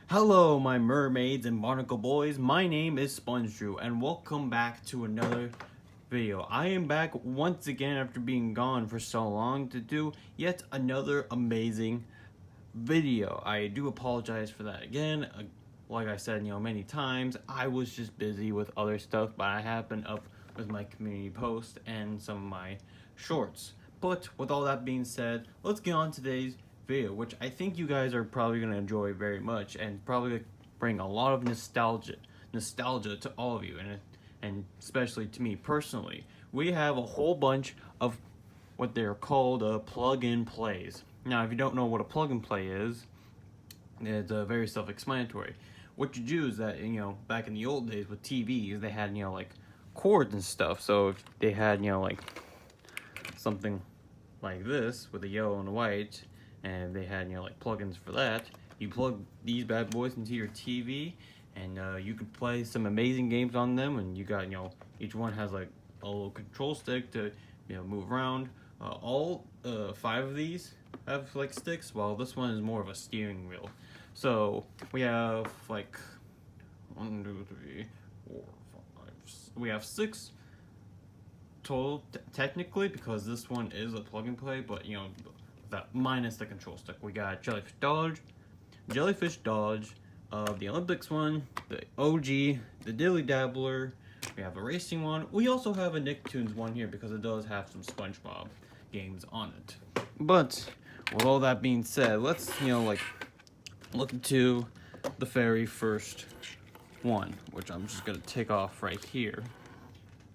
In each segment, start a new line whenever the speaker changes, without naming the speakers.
Hello, my mermaids and barnacle boys. My name is SpongeDrew, and welcome back to another video. I am back once again after being gone for so long to do yet another amazing video. I do apologize for that again. Like I said, many times, I was just busy with other stuff, but I have been up with my community post and some of my shorts. But with all that being said, let's get on today's video, which I think you guys are probably going to enjoy very much and probably bring a lot of nostalgia to all of you, and especially to me personally. We have a whole bunch of what they're called plug-in plays. Now, if you don't know what a plug-and play is, it's very self-explanatory. What you do is that, back in the old days with TVs, they had, like cords and stuff. So if they had, like something like this with a yellow and a white, and they had, like plugins for that, you plug these bad boys into your TV, and you could play some amazing games on them. And you got, each one has like a little control stick to, move around. All 5 of these have like sticks, while this one is more of a steering wheel. So we have like 1, 2, 3, 4, 5. We have 6 total technically, because this one is a plug and play, but that minus the control stick. We got Jellyfish Dodge, the Olympics one, the OG, the Dilly Dabbler. We have a racing one. We also have a Nicktoons one here because it does have some SpongeBob games on it. But with all that being said, let's look into the very first one, which I'm just gonna take off right here.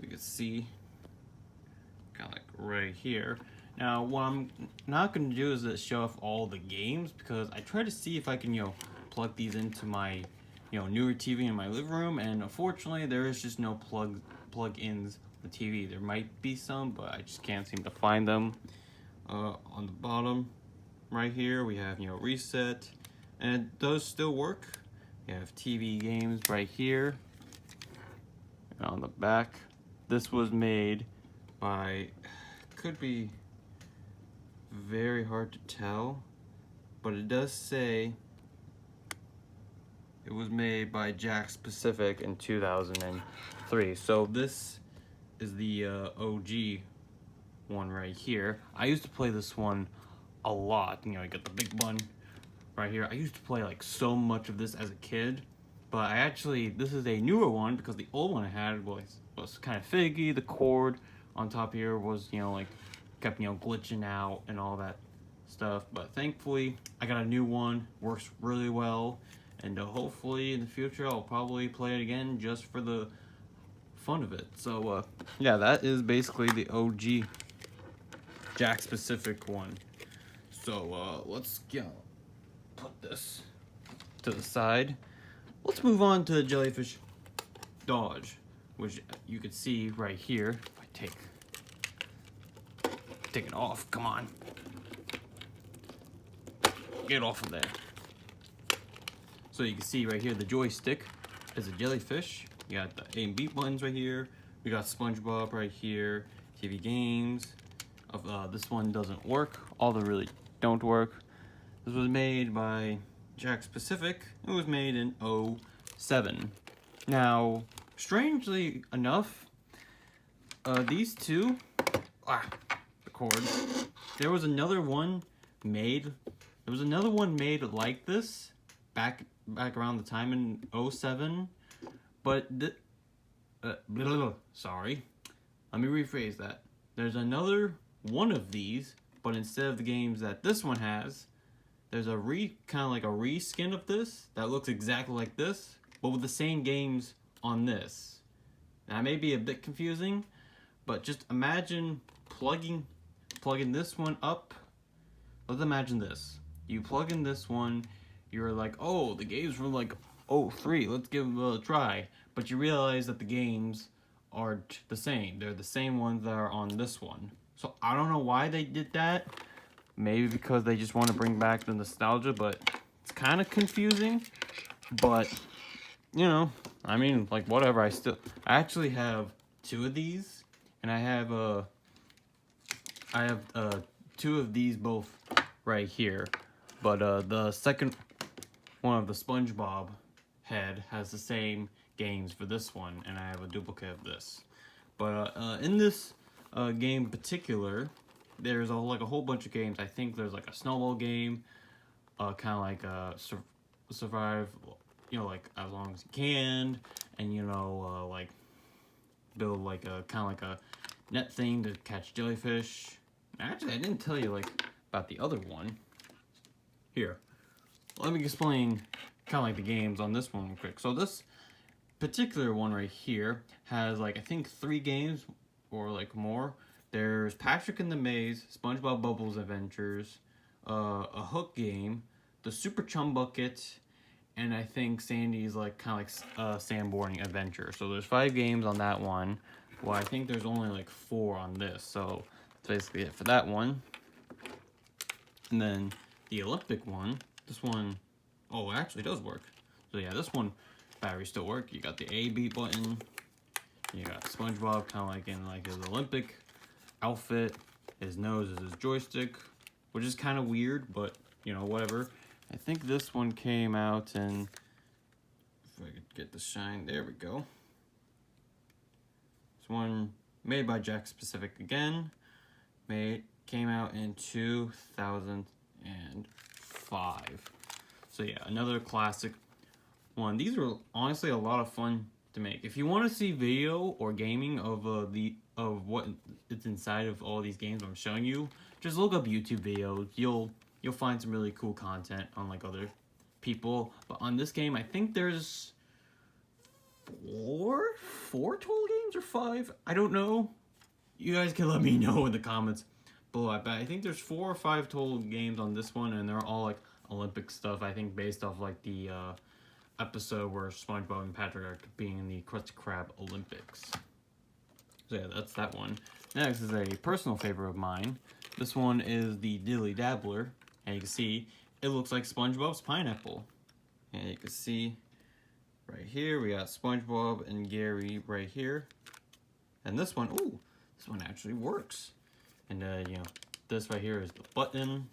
You can see, kind of like right here. Now, what I'm not gonna do is show off all the games, because I try to see if I can plug these into my newer TV in my living room, and unfortunately there is just no plug-ins the TV. There might be some, but I just can't seem to find them. On the bottom right here we have reset, and it does still work. You have TV games right here, and on the back, this was made by, could be very hard to tell, but it does say it was made by JAKKS Pacific in 2003. So this is the OG one right here. I used to play this one a lot. I got the big one right here. I used to play like so much of this as a kid, but this is a newer one, because the old one I had was kind of finicky. The cord on top here was like kept glitching out and all that stuff. But thankfully I got a new one, works really well, and hopefully in the future I'll probably play it again just for the fun of it. So yeah, that is basically the OG JAKKS Pacific one. So let's put this to the side. Let's move on to the Jellyfish Dodge, which you can see right here. If I take it off, come on, get off of there. So you can see right here, the joystick is a jellyfish. You got the A and B buttons right here. We got SpongeBob right here. TV games. This one doesn't work. All the really don't work. This was made by JAKKS Pacific. It was made in 2007. Now, strangely enough, these two, the cord. There was another one made. Like this back around the time in 2007, but sorry, let me rephrase that. There's another one of these, but instead of the games that this one has, there's a kind of like a reskin of this that looks exactly like this, but with the same games on this. That may be a bit confusing, but just imagine plugging this one up. Let's imagine this. You plug in this one, you're like, oh, the games from like 2003, let's give them a try. But you realize that the games aren't the same. They're the same ones that are on this one. So I don't know why they did that. Maybe because they just want to bring back the nostalgia, but it's kind of confusing. But, I mean, like, whatever. I actually have 2 of these, and I have 2 of these both right here. But the second one of the SpongeBob head has the same games for this one, and I have a duplicate of this. But in this game in particular, there's like a whole bunch of games. I think there's like a snowball game, kind of like survive, like as long as you can, and like build like a kind of like a net thing to catch jellyfish. Actually, I didn't tell you like about the other one. Here, let me explain kind of like the games on this one real quick. So this particular one right here has like I think 3 games or like more. There's Patrick in the Maze, SpongeBob Bubbles Adventures, a hook game, the Super Chum Bucket, and I think Sandy's like kind of like sandboarding adventure. So there's 5 games on that one. Well, I think there's only like 4 on this. So that's basically it for that one. And then the Olympic one, this one, oh, it actually does work. So yeah, this one, batteries still work. You got the A beat button. You got SpongeBob kind of like in like his Olympic outfit. His nose is his joystick, which is kind of weird, but whatever. I think this one came out in, if I could get the shine, there we go. This one made by JAKKS Pacific again. Came out in 2005. So yeah, another classic one. These are honestly a lot of fun to make. If you want to see video or gaming of what is inside of all these games I'm showing you, just look up YouTube videos. You'll find some really cool content on like other people. But on this game, I think there's four total games or 5. I don't know. You guys can let me know in the comments below. But I think there's 4 or 5 total games on this one, and they're all like Olympic stuff. I think based off like the episode where SpongeBob and Patrick are being in the Krusty Krab Olympics. So yeah, that's that one. Next is a personal favorite of mine. This one is the Dilly Dabbler. And you can see, it looks like SpongeBob's pineapple. And you can see right here, we got SpongeBob and Gary right here. And this one, ooh, this one actually works. And this right here is the button.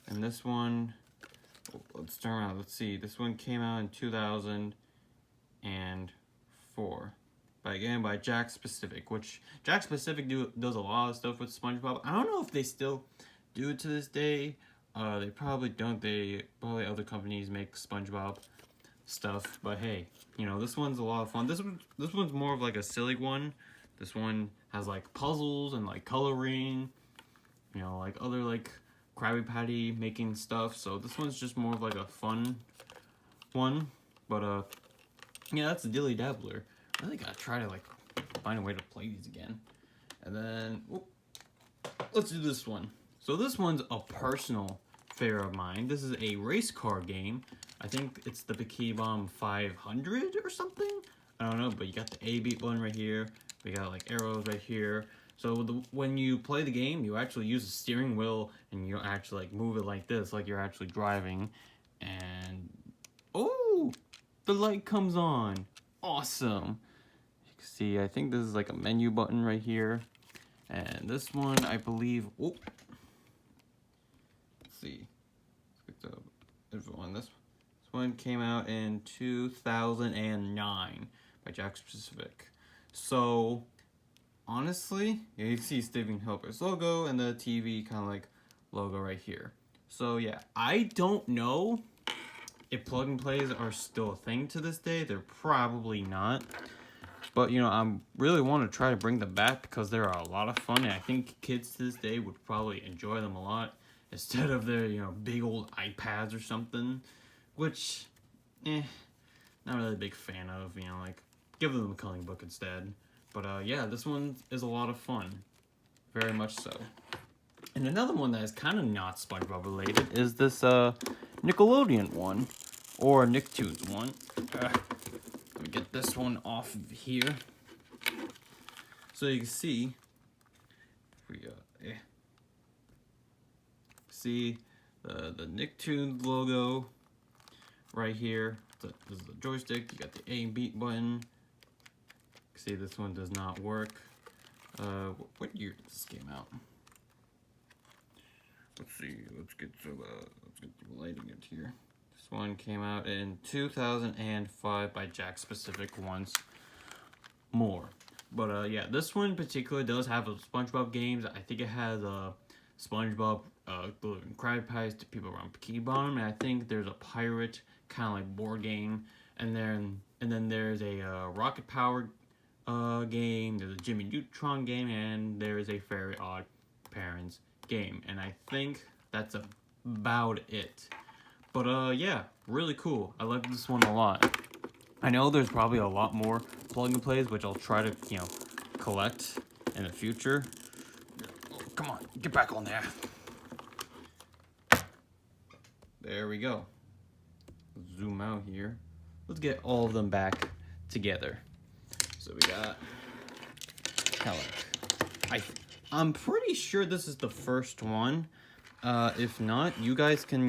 And this one, let's turn around, let's see. This one came out in 2004. By JAKKS Pacific, which JAKKS Pacific does a lot of stuff with SpongeBob. I don't know if they still do it to this day. They probably don't. Probably other companies make SpongeBob stuff. But hey, this one's a lot of fun. This one's more of like a silly one. This one has like puzzles and like coloring. Like other like Krabby Patty making stuff. So this one's just more of like a fun one. But yeah, that's a Dilly Dabbler. I really gotta try to like find a way to play these again. And then let's do this one. So this one's a personal favorite of mine. This is a race car game. I think it's the Bikini Bomb 500 or something. I don't know, but you got the A beat button right here. We got like arrows right here. So when you play the game, you actually use a steering wheel and you actually like move it like this, like you're actually driving. And oh, the light comes on. Awesome. You can see, I think this is like a menu button right here. And this one, I believe, let's see. Let's get the info on this. This one came out in 2009 by JAKKS Pacific. So, honestly, you can see Steven Hilbert's logo and the TV kind of like logo right here. So yeah, I don't know if plug and plays are still a thing to this day. They're probably not. But, I really want to try to bring them back because they're a lot of fun. And I think kids to this day would probably enjoy them a lot instead of their, big old iPads or something. Which, not really a big fan of, like, give them a coloring book instead. But, yeah, this one is a lot of fun. Very much so. And another one that is kind of not SpongeBob related is this, Nickelodeon one. Or Nicktoons one. Let me get this one off of here. So you can see, see the Nicktoons logo right here. This is the joystick. You got the A and B button. See, this one does not work. What year did this game out? Let's see. Let's get the lighting in here. This one came out in 2005 by JAKKS specific once more. But yeah, this one in particular does have a SpongeBob games. I think it has a SpongeBob the Krabby Patties to people around Bikini Bottom, and I think there's a pirate kind of like board game, and then there's a rocket powered game. There's a Jimmy Neutron game, and there is a Very Odd Parents game, and I think that's about it. But yeah, really cool. I like this one a lot. I know there's probably a lot more plug and plays, which I'll try to, collect in the future. Oh, come on, get back on there. There we go. Zoom out here. Let's get all of them back together. So we got I'm pretty sure this is the first one. If not, you guys can,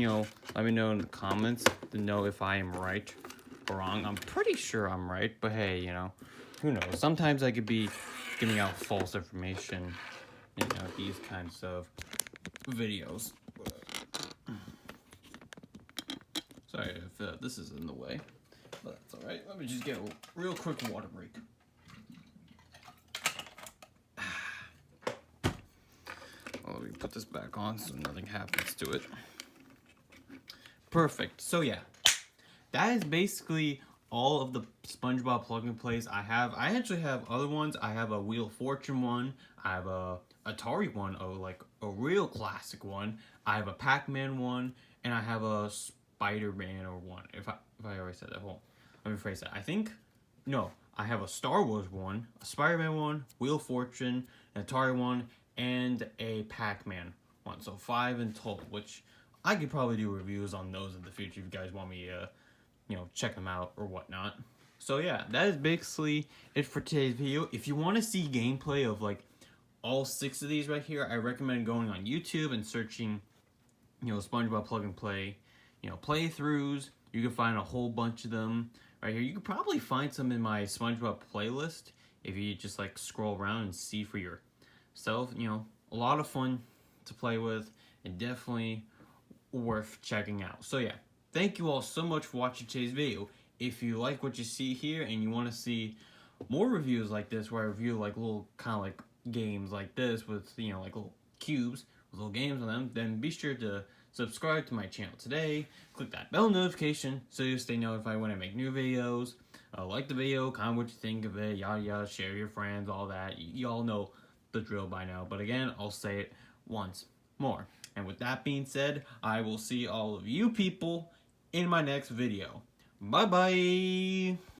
let me know in the comments to know if I am right or wrong. I'm pretty sure I'm right, but hey, who knows? Sometimes I could be giving out false information, these kinds of videos. Sorry if this is in the way, but that's all right. Let me just get a real quick water break. Let me put this back on so nothing happens to it. Perfect. So yeah, that is basically all of the SpongeBob plug and plays I have. I actually have other ones. I have a Wheel of Fortune one. I have a Atari one, like a real classic one. I have a Pac-Man one, and I have a Spider-Man or one. If I already said that, hold on. Let me rephrase that. I have a Star Wars one, a Spider-Man one, Wheel of Fortune, an Atari one, and a Pac-Man one. So 5 in total, which I could probably do reviews on those in the future if you guys want me to, check them out or whatnot. So yeah, that is basically it for today's video. If you want to see gameplay of like all 6 of these right here, I recommend going on YouTube and searching, SpongeBob plug and play, playthroughs. You can find a whole bunch of them right here. You could probably find some in my SpongeBob playlist if you just like scroll around and see for yourself. A lot of fun to play with and definitely worth checking out. So yeah, thank you all so much for watching today's video. If you like what you see here and you want to see more reviews like this where I review like little kind of like games like this with like little cubes with little games on them, then be sure to subscribe to my channel today. Click that bell notification so you stay notified when I make new videos. Like the video, comment what you think of it, yada yada, share your friends, all that. Y'all know the drill by now, but again, I'll say it once more. And with that being said, I will see all of you people in my next video. Bye bye.